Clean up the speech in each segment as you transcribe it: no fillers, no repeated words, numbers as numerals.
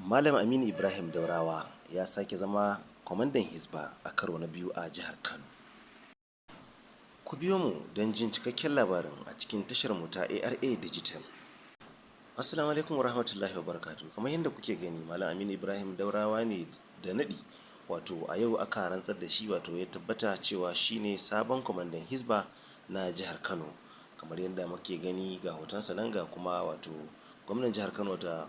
Malam Aminu Ibrahim Daurawa ya sake zama kwamandan Hisba a karo na biyu a jihar Kano. Ku biyo mu don jin cikakken labarin a cikin tashar mu ta ARA Digital. Assalamu alaikum warahmatullahi wabarakatuh. Kamar yadda kuke gani, Malam Aminu Ibrahim Daurawa ne da naɗi, wato a yau aka rantsar da shi, wato ya tabbata cewa shine sabon kwamandan Hisba na jihar Kano. Kamar yadda muke gani ga hotonsa nan, ga kuma wato gwamnan jihar Kano da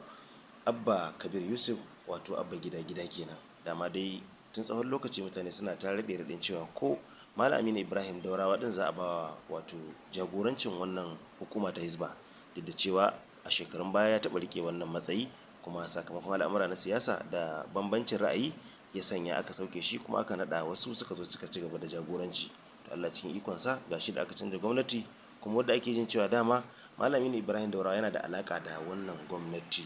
Abba Kabir Yusuf, wato Abba gida gida kenan. Dama dai tun tsawon lokaci mutane suna ta raɗe cewa ko Malam Aminu Ibrahim Daurawa din za a ba wato jagorancin wannan hukuma ta Hisba, duk da cewa a shekarun baya ya taɓa rike wannan matsayi, kuma sakamakon al'amura na siyasa da bambancin ra'ayi ya sanya aka sauke shi, kuma aka naɗa wasu suka zo suka ci gaba da jagoranci. To Allah cikin ikonsa gashi da aka canza gwamnati, kuma wanda ake jin cewa dama Malam Aminu Ibrahim Daurawa yana da alaka da wannan gwamnati,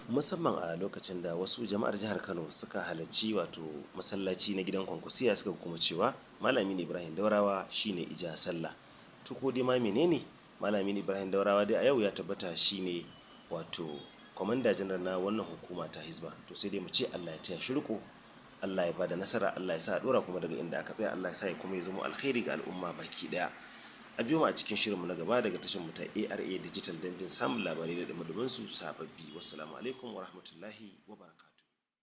musamman a lokacin da wasu jama'ar jihar Kano suka halarci wato masallaci na gidan Kwankwasiya, suka kuma cewa Malam Aminu Ibrahim Daurawa shine ija sallah. To ko dai ma menene, Malam Aminu Ibrahim Daurawa dai a yau ya tabbata shine wato kwamanda janar na wannan hukuma ta Hisba. To sai dai mu ce Allah ya taya shi riko, Allah ya bada nasara, Allah ya sa a dora kuma daga inda aka tsaya, Allah ya sa ya kuma ya zama alkhairi ga al'umma baki daya. A biyo mu a cikin shirinmu na gaba daga tashar mu ta ARA Digital don jin samun labarai da dumadumin su sababbi. Wassalamu alaikum warahmatullahi wabarakatuh.